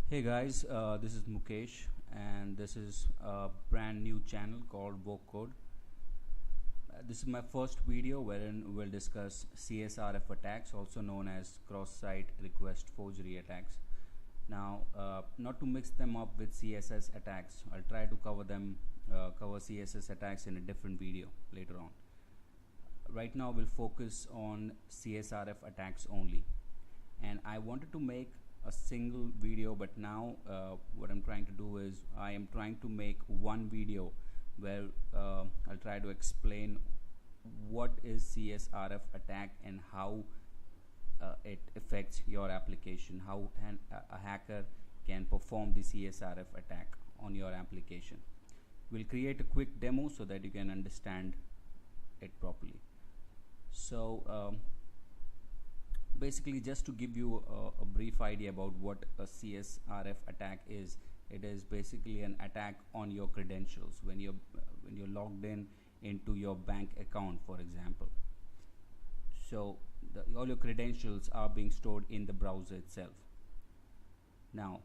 Hey guys, this is Mukesh, and this is a brand new channel called Vogue Code. This is my first video wherein we'll discuss CSRF attacks, also known as cross-site request forgery attacks. Now, not to mix them up with CSS attacks, I'll try to cover CSS attacks in a different video later on. Right now, we'll focus on CSRF attacks only, and I wanted to make a single video, but now what I'm trying to do is I am trying to make one video where I'll try to explain what is CSRF attack and how it affects your application, how a hacker can perform the CSRF attack on your application. We'll create a quick demo so that you can understand it properly. So basically, just to give you a brief idea about what a CSRF attack is, it is basically an attack on your credentials when you're logged in into your bank account, for example. So all your credentials are being stored in the browser itself. Now,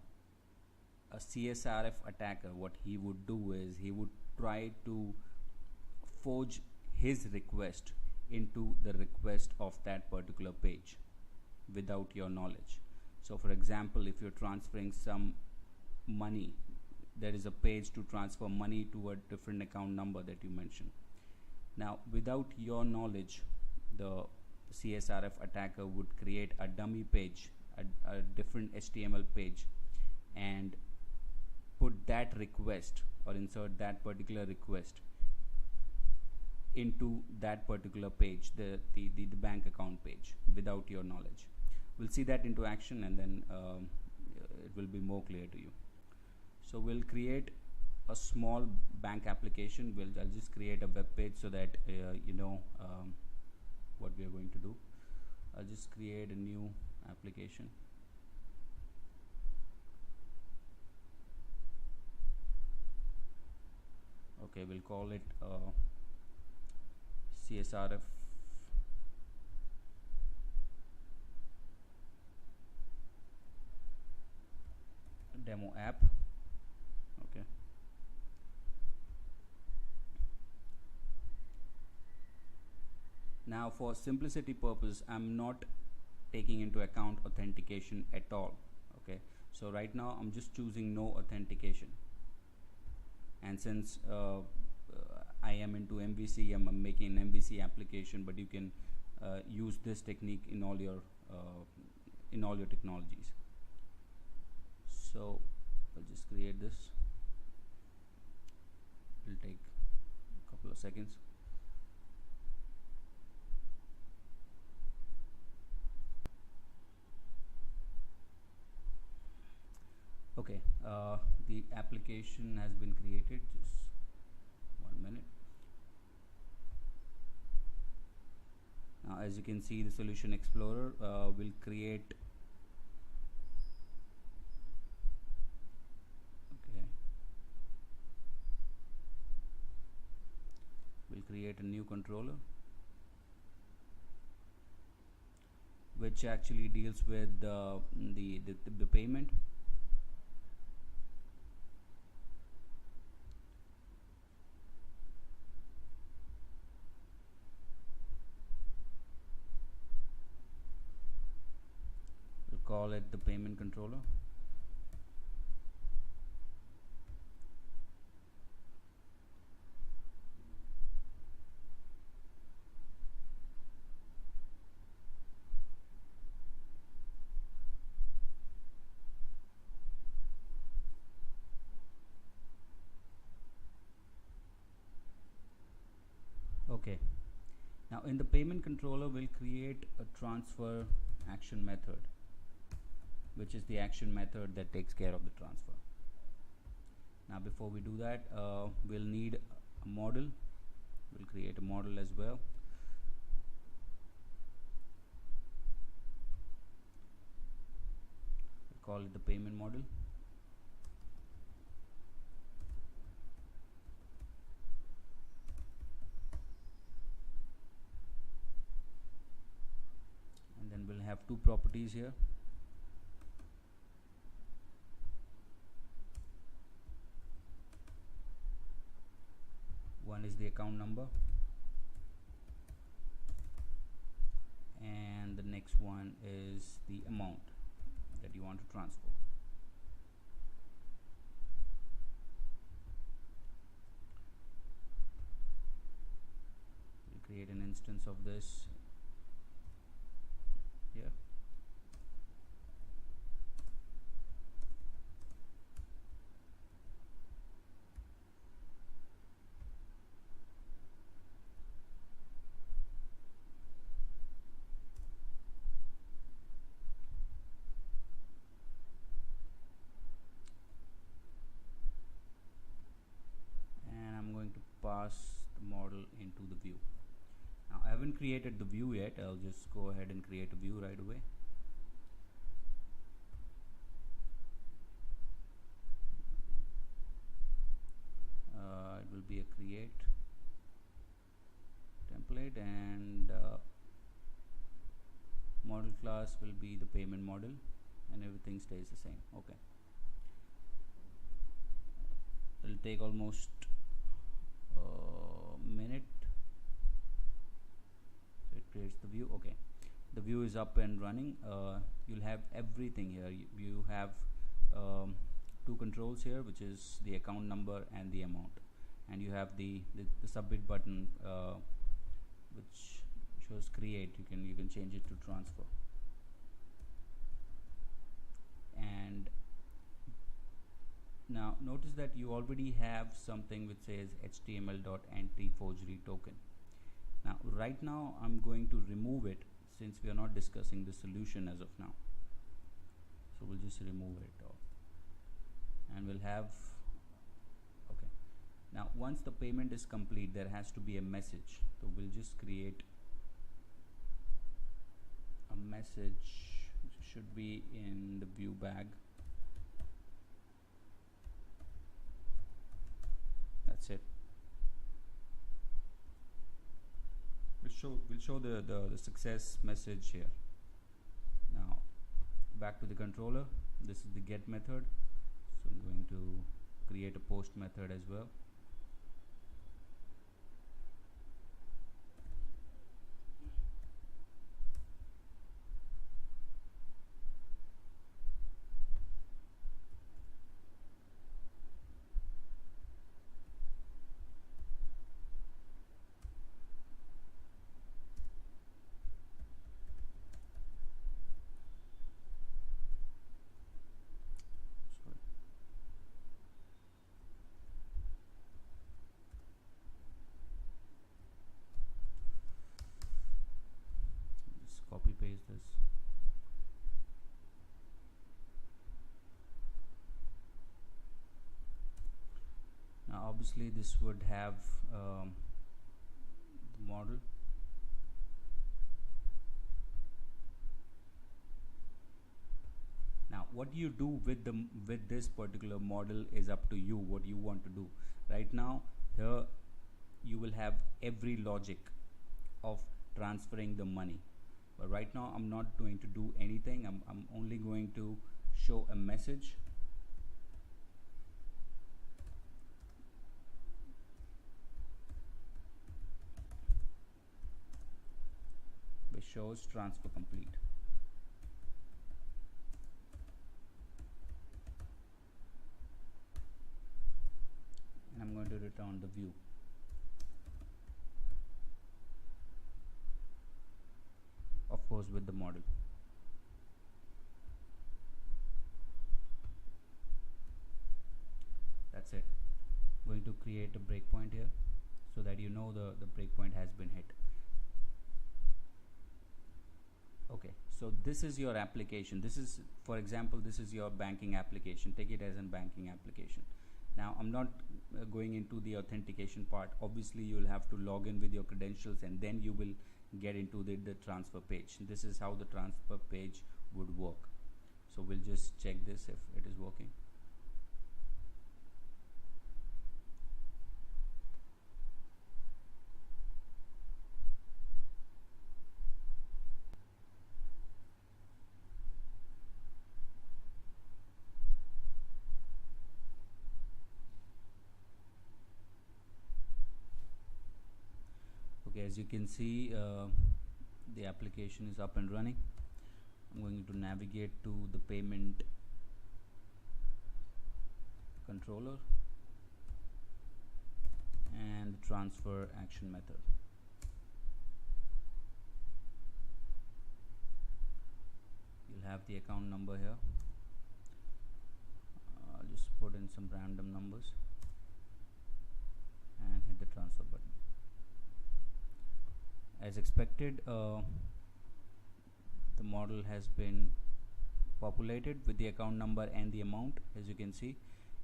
a CSRF attacker, what he would do is he would try to forge his request into the request of that particular page without your knowledge. So for example, if you're transferring some money, there is a page to transfer money to a different account number that you mentioned. Now, without your knowledge, the CSRF attacker would create a dummy page, a different HTML page, and put that request or insert that particular request into that particular page, the bank account page, without your knowledge. We'll see that into action, and then it will be more clear to you. So we'll create a small bank application. I'll just create a web page so that you know what we are going to do. I'll just create a new application. Okay, we'll call it CSRF demo app. Okay, now for simplicity purpose, I'm not taking into account authentication at all. Okay, so right now I'm just choosing no authentication, and since I am into MVC, I'm making an MVC application, but you can use this technique in all your technologies. So I'll just create this. It'll take a couple of seconds. Okay, the application has been created. Just 1 minute. Now, as you can see, the Solution Explorer will create. Okay, we'll create a new controller which actually deals with the payment. Call it the payment controller. Okay, now in the payment controller, we'll create a transfer action method, which is the action method that takes care of the transfer. Now, before we do that, we'll need a model. We'll create a model as well. We'll call it the payment model. And then we'll have two properties here. One is the account number, and the next one is the amount that you want to transfer. We'll create an instance of this here. Pass the model into the view. Now I haven't created the view yet. I'll just go ahead and create a view right away. It will be a create template, and model class will be the payment model, and everything stays the same. Okay, it'll take almost minute. So it creates the view. Okay, the view is up and running. You'll have everything here. You have two controls here, which is the account number and the amount, and you have the submit button, which shows create. You can change it to transfer. And now notice that you already have something which says html.anti-forgery token. Now right now I'm going to remove it, since we are not discussing the solution as of now. So we'll just remove it off, and we'll have, okay, now once the payment is complete, there has to be a message. So we'll just create a message which should be in the view bag. That's it. We'll show the success message here. Now back to the controller. This is the get method, so I'm going to create a post method as well. Copy paste this. Now obviously this would have the model. Now what you do with this particular model is up to you, what you want to do. Right now here you will have every logic of transferring the money. But right now I'm not going to do anything. I'm only going to show a message. Which shows transfer complete. And I'm going to return the view. Of course with the model. That's it. I'm going to create a breakpoint here so that you know the breakpoint has been hit. Okay, so this is your application. This is, for example, this is your banking application. Take it as a banking application. Now I'm not going into the authentication part. Obviously you will have to log in with your credentials, and then you will get into the transfer page. This is how the transfer page would work. So we'll just check this if it is working. Okay, as you can see, the application is up and running. I'm going to navigate to the payment controller and transfer action method. You'll have the account number here. I'll just put in some random numbers and hit the transfer button. As expected, the model has been populated with the account number and the amount, as you can see,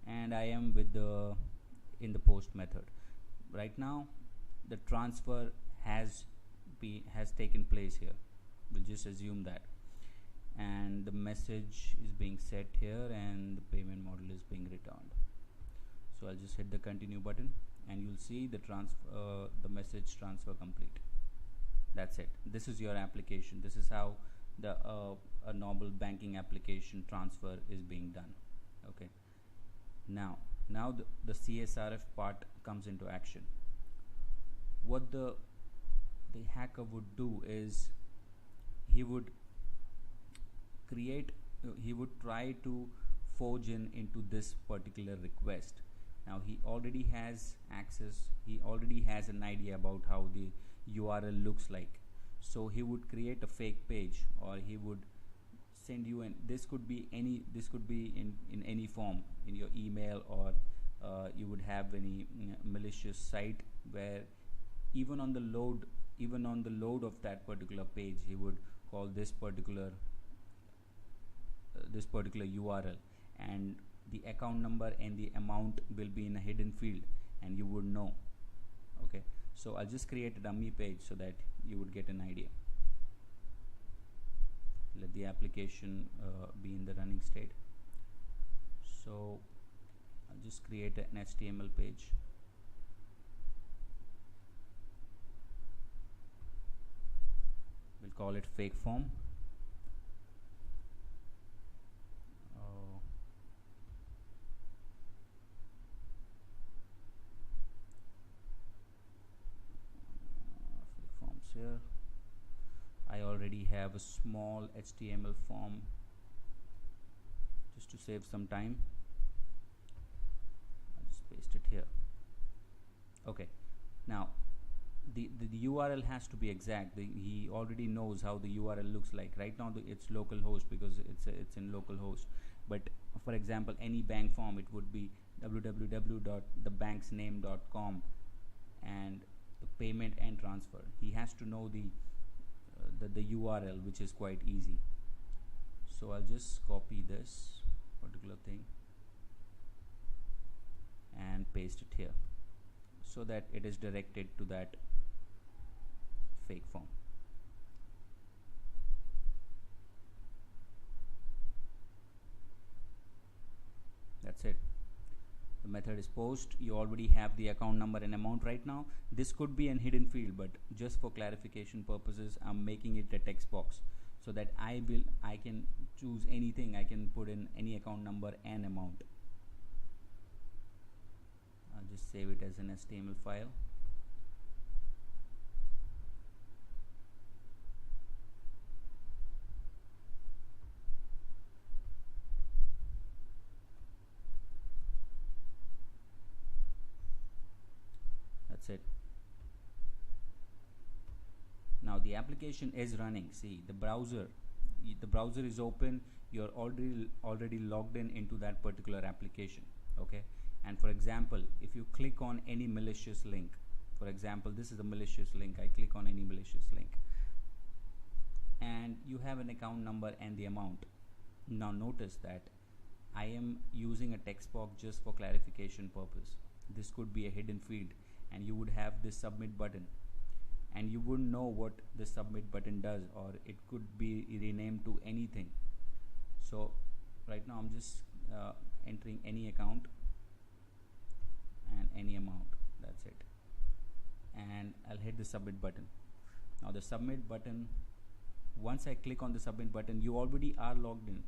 and I am with the in the post method. Right now the transfer has taken place here. We'll just assume that, and the message is being set here and the payment model is being returned. So I'll just hit the continue button and you'll see the message transfer complete. That's it. This is your application. This is how the a normal banking application transfer is being done. Okay, now the CSRF part comes into action. What the hacker would do is he would try to forge into this particular request. Now he already has access, he already has an idea about how the URL looks like, so he would create a fake page, or he would send you this could be in any form, in your email, or you would have any malicious site where even on the load of that particular page he would call this particular URL, and the account number and the amount will be in a hidden field and you would know. Okay, so I'll just create a dummy page so that you would get an idea. Let the application be in the running state. So I'll just create an HTML page. We'll call it fake form. Here I already have a small HTML form just to save some time. I'll just paste it here. Okay, now the URL has to be exact. He already knows how the URL looks like. Right now it's localhost because it's in localhost, but for example any bank form, it would be www.thebanksname.com and the payment and transfer. He has to know the URL, which is quite easy. So I'll just copy this particular thing and paste it here so that it is directed to that fake form. That's it. The method is post. You already have the account number and amount right now. This could be an hidden field, but just for clarification purposes I'm making it a text box so that I can choose anything. I can put in any account number and amount. I'll just save it as an HTML file. That's it. Now the application is running. See, the browser is open. You're already logged into that particular application. Okay, and for example if you click on any malicious link, for example this is a malicious link, I click on any malicious link and you have an account number and the amount. Now notice that I am using a text box just for clarification purpose. This could be a hidden field and you would have this submit button and you wouldn't know what the submit button does, or it could be renamed to anything. So right now I'm just entering any account and any amount. That's it, and I'll hit the submit button. Now the submit button, once I click on the submit button, you already are logged in.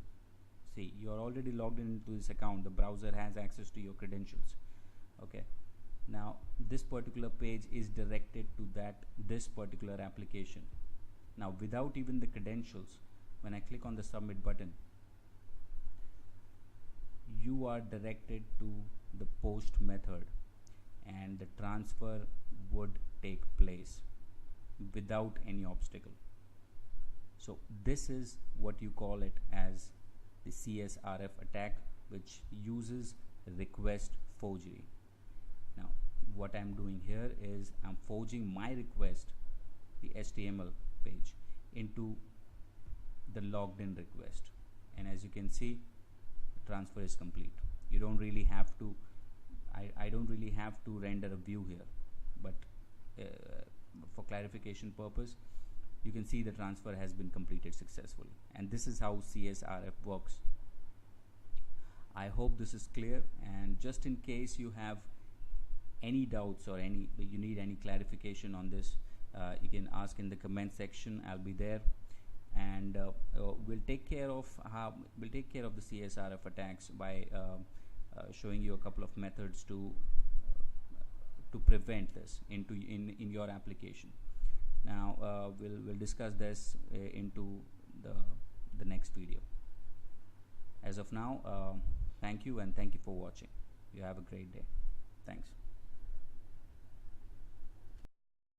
See, you are already logged into this account. The browser has access to your credentials. Okay, Now this particular page is directed to this particular application. Now without even the credentials, when I click on the submit button, you are directed to the post method, and the transfer would take place without any obstacle. So this is what you call it as the CSRF attack, which uses request forgery. Now what I'm doing here is I'm forging my request, the HTML page, into the logged in request, and as you can see, the transfer is complete. You don't really have to I don't really have to render a view here, but for clarification purpose, you can see the transfer has been completed successfully, and this is how CSRF works. I hope this is clear, and just in case you have any doubts or you need any clarification on this, you can ask in the comment section. I'll be there, and we'll take care of the CSRF attacks by showing you a couple of methods to prevent this in your application. Now we'll discuss this into the next video. As of now, thank you, and thank you for watching. You have a great day. Thanks.